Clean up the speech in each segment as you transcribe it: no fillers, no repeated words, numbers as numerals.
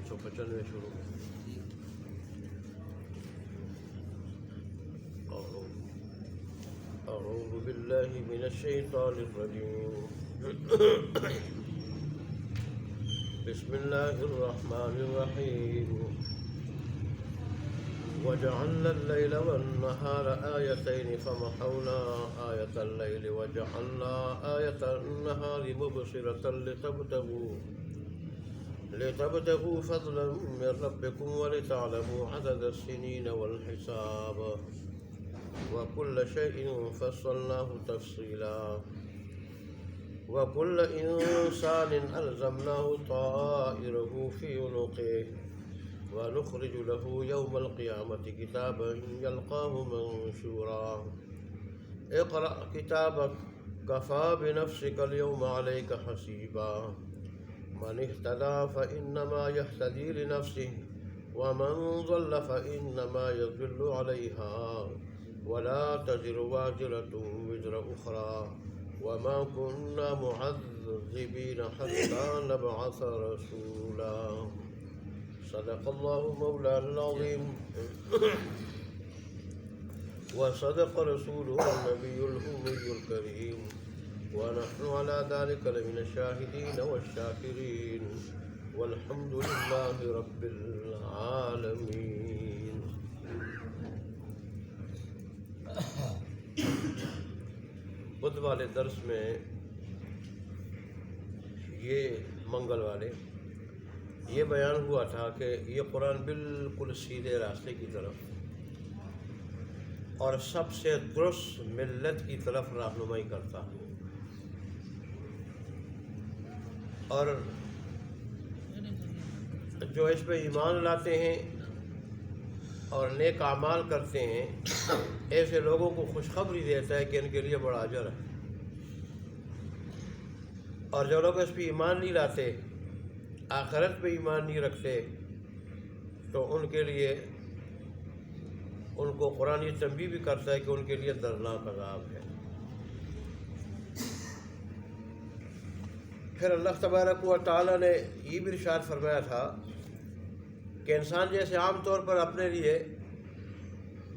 195 شروع اعوذ باللہ من الشیطان الرجیم بسم اللہ الرحمن الرحیم وجعلنا الليل والنهار آيتين فمحونا آية الليل وجعلنا آية النهار مبصرة لتبتغوا فضلا من ربكم ولتعلموا عدد السنين والحساب وكل شيء فصلناه تفصيلا وكل إنسان ألزمناه طائره في عنقه ونخرج له يوم القيامة كتابا يلقاه منشورا اقرأ كتابك كفى بنفسك اليوم عليك حسيبا من اهتدى فإنما يهتدي لنفسه ومن ضل فإنما يضل عليها ولا تزر وازرة وزر أخرى وما كنا معذبين حتى نبعث رسولا صدق الله مولانا العظيم وصدق رسوله النبي الأمي الكريم ونحن على ذلك لمن الشاهدين والشاكرين والحمد لله رب العالمين. بدھ والے درس میں منگل والے یہ بیان ہوا تھا کہ یہ قرآن بالکل سیدھے راستے کی طرف اور سب سے درست ملت کی طرف رہنمائی کرتا ہے، اور جو اس پہ ایمان لاتے ہیں اور نیک اعمال کرتے ہیں ایسے لوگوں کو خوشخبری دیتا ہے کہ ان کے لیے بڑا اجر ہے، اور جو لوگ اس پہ ایمان نہیں لاتے، آخرت پہ ایمان نہیں رکھتے، تو ان کے لیے ان کو قرآن یہ تنبیہ بھی کرتا ہے کہ ان کے لیے دردناک عذاب ہے۔ پھر اللہ تبارک و تعالیٰ نے یہ بھی ارشاد فرمایا تھا کہ انسان جیسے عام طور پر اپنے لیے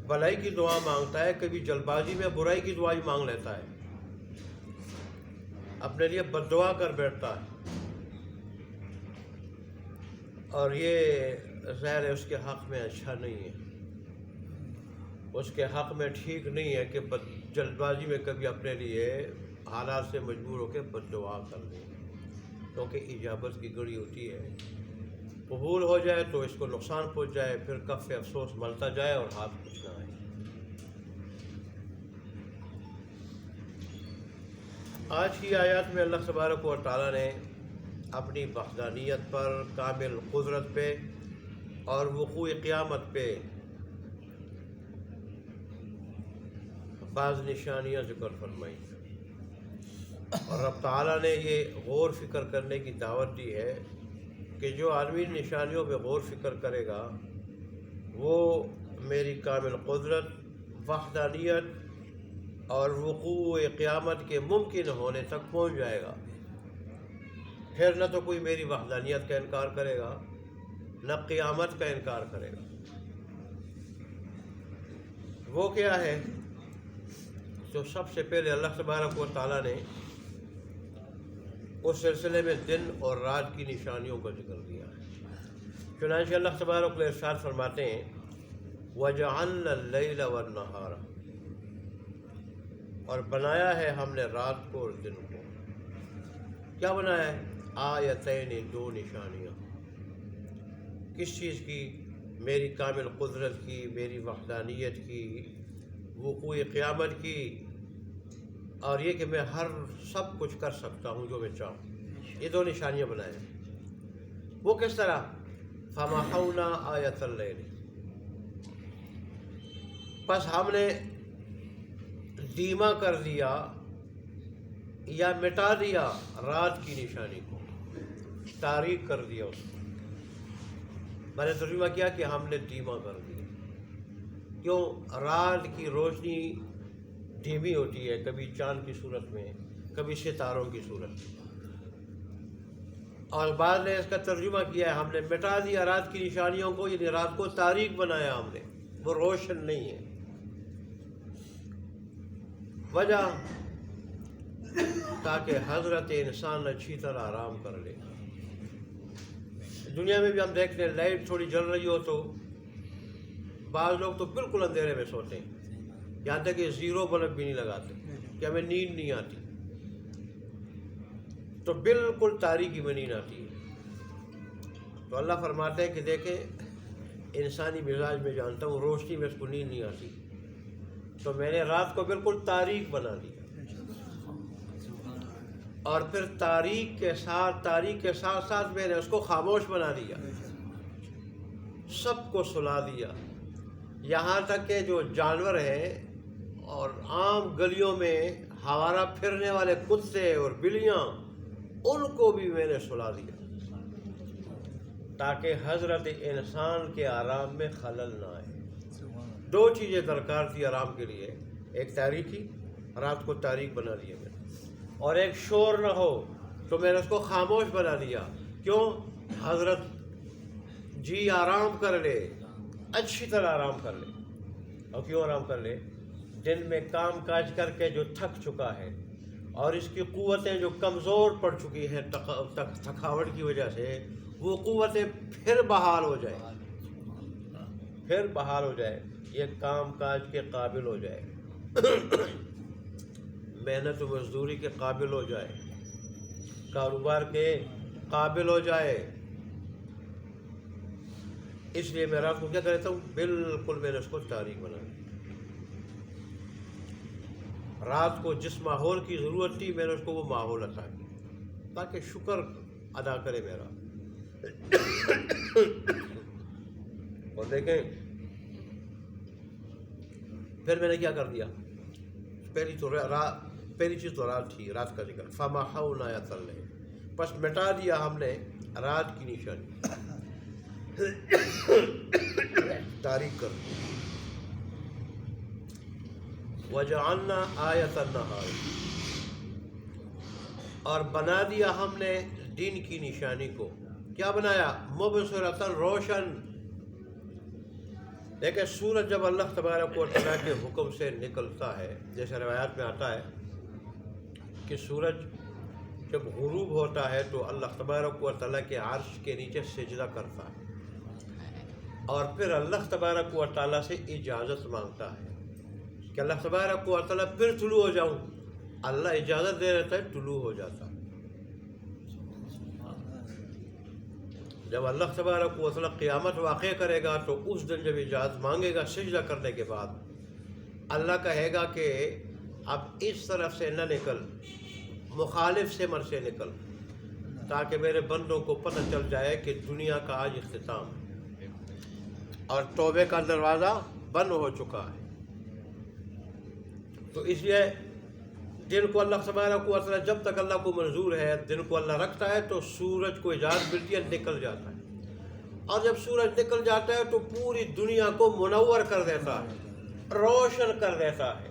بھلائی کی دعا مانگتا ہے، کبھی جلد بازی میں برائی کی دعا ہی مانگ لیتا ہے، اپنے لیے بد دعا کر بیٹھتا ہے، اور یہ ظاہر ہے اس کے حق میں اچھا نہیں ہے، اس کے حق میں ٹھیک نہیں ہے کہ جلد بازی میں کبھی اپنے لیے حالات سے مجبور ہو کے بد دعا کر لیں، کیونکہ اجابت کی گھڑی ہوتی ہے، قبول ہو جائے تو اس کو نقصان پہنچ جائے، پھر کف افسوس ملتا جائے اور ہاتھ کچھ نہ آئے۔ آج کی آیات میں اللہ تبارک و تعالیٰ نے اپنی وحدانیت پر، کامل قدرت پہ اور وقوع قیامت پہ بعض نشانیاں ذکر فرمائی، اور رب تعالیٰ نے یہ غور فکر کرنے کی دعوت دی ہے کہ جو عالمی نشانیوں پہ غور فکر کرے گا وہ میری کامل قدرت، وحدانیت اور وقوع قیامت کے ممکن ہونے تک پہنچ جائے گا۔ پھر نہ تو کوئی میری وحدانیت کا انکار کرے گا، نہ قیامت کا انکار کرے گا۔ وہ کیا ہے؟ تو سب سے پہلے اللہ تبارک و تعالیٰ نے اس سلسلے میں دن اور رات کی نشانیوں کا ذکر کیا ہے۔ چنانچہ اللہ تبارک و تعالیٰ ارشاد فرماتے ہیں وَجَعَلْنَا اللَّيْلَ وَالنَّهَارَ، اور بنایا ہے ہم نے رات کو اور دن کو۔ کیا بنایا ہے؟ آیتین، دو نشانیاں۔ کس چیز کی؟ میری کامل قدرت کی، میری وحدانیت کی، وقوع قیامت کی، اور یہ کہ میں ہر سب کچھ کر سکتا ہوں جو میں چاہوں۔ یہ دو نشانیاں بنائیں۔ وہ کس طرح؟ فَمَحَوْنَا آیَةَ اللَّيْلِ، پس ہم نے دھیما کر دیا یا مٹا دیا رات کی نشانی کو، تاریک کر دیا اس کو۔ میں نے ترجمہ کیا کہ ہم نے دھیما کر دیا۔ کیوں؟ رات کی روشنی دھیمی ہوتی ہے، کبھی چاند کی صورت میں، کبھی ستاروں کی صورت میں۔ اور بعض نے اس کا ترجمہ کیا ہے ہم نے مٹا دیا رات کی نشانیوں کو، یعنی رات کو تاریک بنایا ہم نے، وہ روشن نہیں ہے۔ وجہ تاکہ حضرت انسان اچھی طرح آرام کر لے۔ دنیا میں بھی ہم دیکھتے ہیں لائٹ تھوڑی جل رہی ہو تو بعض لوگ تو بالکل اندھیرے میں سوتے ہیں، یہاں تک کہ زیرو بلب بھی نہیں لگاتے کہ ہمیں نیند نہیں آتی، تو بالکل تاریکی میں نیند آتی ہے۔ تو اللہ فرماتے ہیں کہ دیکھیں انسانی مزاج میں جانتا ہوں روشنی میں اس کو نیند نہیں آتی، تو میں نے رات کو بالکل تاریک بنا دیا، اور پھر تاریک کے ساتھ ساتھ میں نے اس کو خاموش بنا دیا، سب کو سلا دیا، یہاں تک کہ جو جانور ہیں اور عام گلیوں میں ہوارہ پھرنے والے کتے اور بلیاں، ان کو بھی میں نے سلا دیا تاکہ حضرت انسان کے آرام میں خلل نہ آئے۔ دو چیزیں درکار تھی آرام کے لیے، ایک تاریکی، رات کو تاریک بنا دیا میں نے، اور ایک شور نہ ہو تو میں نے اس کو خاموش بنا دیا۔ کیوں؟ حضرت جی آرام کر لے، اچھی طرح آرام کر لے۔ اور کیوں آرام کر لے؟ دن میں کام کاج کر کے جو تھک چکا ہے اور اس کی قوتیں جو کمزور پڑ چکی ہیں تھکاوٹ کی وجہ سے، وہ قوتیں پھر بحال ہو جائے، یہ کام کاج کے قابل ہو جائے، محنت و مزدوری کے قابل ہو جائے، کاروبار کے قابل ہو جائے۔ اس لیے میں رات کو کیا کرتا ہوں، بالکل میں نے اس کو تاریک بنا دیا۔ رات کو جس ماحول کی ضرورت تھی میں نے اس کو وہ ماحول عطا کیا تاکہ شکر ادا کرے میرا۔ اور دیکھیں پھر میں نے کیا کر دیا، پہلی چیز تو رات تھی، رات کا ذکر، فَمَحَوْنَا آیَةَ اللَّيْلِ، پس مٹا دیا ہم نے رات کی نشانی، تاریک کر دی۔ وَجَعَلْنَا آیَةَ النَّهَارِ، اور بنا دیا ہم نے دن کی نشانی کو، کیا بنایا؟ مبصرۃ، روشن۔ دیکھیں سورج جب اللہ تبارک و تعالیٰ کے حکم سے نکلتا ہے، جیسے روایات میں آتا ہے کہ سورج جب غروب ہوتا ہے تو اللہ تبارک و تعالیٰ کے عرش کے نیچے سجدہ کرتا ہے، اور پھر اللہ تبارک و تعالیٰ سے اجازت مانگتا ہے کہ اللہ تبارک و تعالیٰ پھر طلوع ہو جاؤں، اللہ اجازت دے دیتا ہے، طلوع ہو جاتا ہے۔ جب اللہ تبارک و تعالیٰ قیامت واقع کرے گا تو اس دن جب اجازت مانگے گا سجدہ کرنے کے بعد، اللہ کہے گا کہ اب اس طرف سے نہ نکل، مخالف سمت سے نکل، تاکہ میرے بندوں کو پتہ چل جائے کہ دنیا کا آج اختتام ہے اور توبے کا دروازہ بند ہو چکا ہے۔ تو اس لیے دن کو اللہ تبارک و تعالیٰ جب تک اللہ کو منظور ہے دن کو اللہ رکھتا ہے تو سورج کو اجازت ملتی ہے، نکل جاتا ہے، اور جب سورج نکل جاتا ہے تو پوری دنیا کو منور کر دیتا ہے، روشن کر دیتا ہے،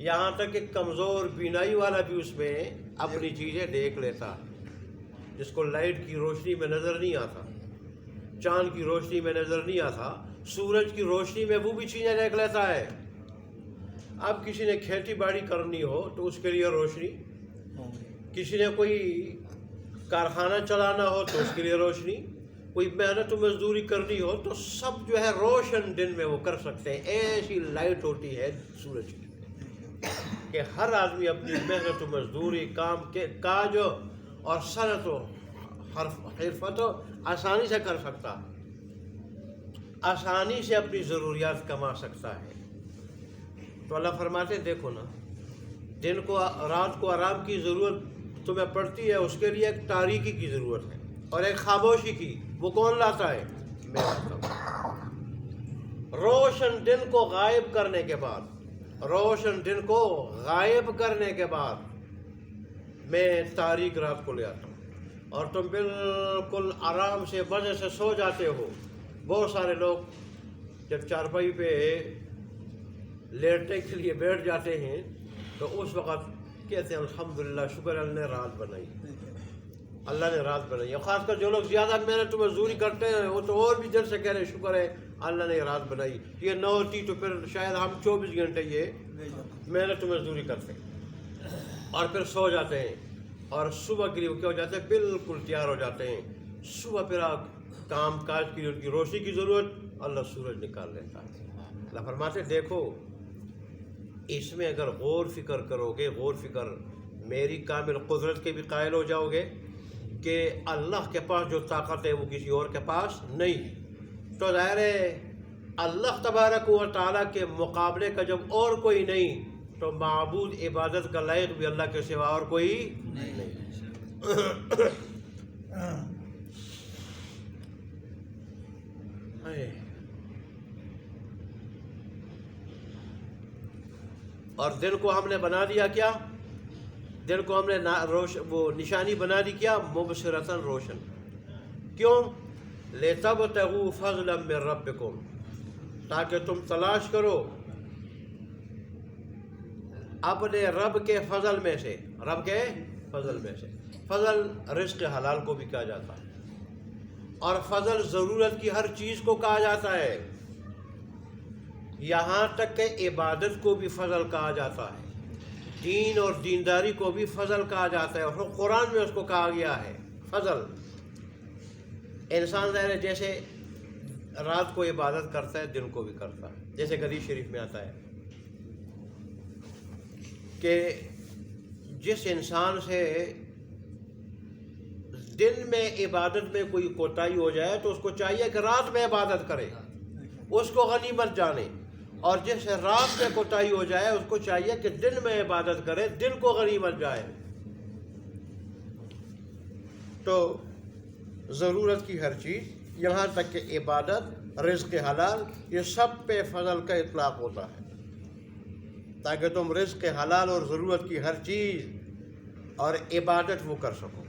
یہاں تک کہ کمزور بینائی والا بھی اس میں اپنی چیزیں دیکھ لیتا ہے، جس کو لائٹ کی روشنی میں نظر نہیں آتا، چاند کی روشنی میں نظر نہیں آتا، سورج کی روشنی میں وہ بھی چیزیں دیکھ لیتا ہے۔ اب کسی نے کھیتی باڑی کرنی ہو تو اس کے لیے روشنی، کسی نے کوئی کارخانہ چلانا ہو تو اس کے لیے روشنی، کوئی محنت و مزدوری کرنی ہو تو سب جو ہے روشن دن میں وہ کر سکتے ہیں۔ ایسی لائٹ ہوتی ہے سورج کی کہ ہر آدمی اپنی محنت و مزدوری، کام کے کاج اور صنعت و حرفت آسانی سے کر سکتا ہے، آسانی سے اپنی ضروریات کما سکتا ہے۔ تو اللہ فرماتے دیکھو نا، دن کو رات کو آرام کی ضرورت تمہیں پڑتی ہے، اس کے لیے ایک تاریکی کی ضرورت ہے اور ایک خاموشی کی، وہ کون لاتا ہے؟ میں لاتا ہوں۔ روشن دن کو غائب کرنے کے بعد، روشن دن کو غائب کرنے کے بعد میں تاریک رات کو لے آتا ہوں اور تم بالکل آرام سے مزے سے سو جاتے ہو۔ بہت سارے لوگ جب چارپائی پہ لیٹنے کے لیے بیٹھ جاتے ہیں تو اس وقت کہتے ہیں الحمدللہ، شکر اللہ نے رات بنائی، اللہ نے رات بنائی ہے. خاص کر جو لوگ زیادہ محنت و مزدوری کرتے ہیں وہ تو اور بھی دل سے کہہ رہے ہیں شکر ہے اللہ نے رات بنائی. یہ نہ ہوتی تو پھر شاید ہم 24 گھنٹے یہ محنت و مزدوری کرتے ہیں اور پھر سو جاتے ہیں اور صبح کے لیے کیا ہو جاتے ہیں بالکل تیار ہو جاتے ہیں. صبح پھر آپ کام کاج کی ان کی روشنی کی ضرورت اللہ سورج نکال لیتا ہے. اللہ فرماتے دیکھو اس میں اگر غور فکر کرو گے، غور فکر میری کامل قدرت کے بھی قائل ہو جاؤ گے کہ اللہ کے پاس جو طاقت ہے وہ کسی اور کے پاس نہیں، تو ظاہر ہے اللہ تبارک و تعالیٰ کے مقابلے کا جب اور کوئی نہیں تو معبود عبادت کا لائق بھی اللہ کے سوا اور کوئی نہیں. اور دن کو ہم نے بنا دیا کیا؟ دن کو ہم نے وہ نشانی بنا دی کیا؟ مبصرتاً روشن. کیوں؟ لِتَبْتَغُوا فَضْلًا مِّن رَبِّكُمْ، تاکہ تم تلاش کرو اپنے رب کے فضل میں سے. رب کے فضل میں سے، فضل رزق حلال کو بھی کہا جاتا ہے اور فضل ضرورت کی ہر چیز کو کہا جاتا ہے، یہاں تک کہ عبادت کو بھی فضل کہا جاتا ہے، دین اور دینداری کو بھی فضل کہا جاتا ہے اور قرآن میں اس کو کہا گیا ہے فضل. انسان ظاہر ہے جیسے رات کو عبادت کرتا ہے دن کو بھی کرتا ہے. جیسے حدیث شریف میں آتا ہے کہ جس انسان سے دن میں عبادت میں کوئی کوتاہی ہو جائے تو اس کو چاہیے کہ رات میں عبادت کرے، اس کو غنیمت جانے، اور جس سے رات میں کوتاہی ہو جائے اس کو چاہیے کہ دن میں عبادت کرے، دن کو غنیمت جائے. تو ضرورت کی ہر چیز یہاں تک کہ عبادت، رزق حلال، یہ سب پہ فضل کا اطلاق ہوتا ہے تاکہ تم رزق حلال اور ضرورت کی ہر چیز اور عبادت وہ کر سکو.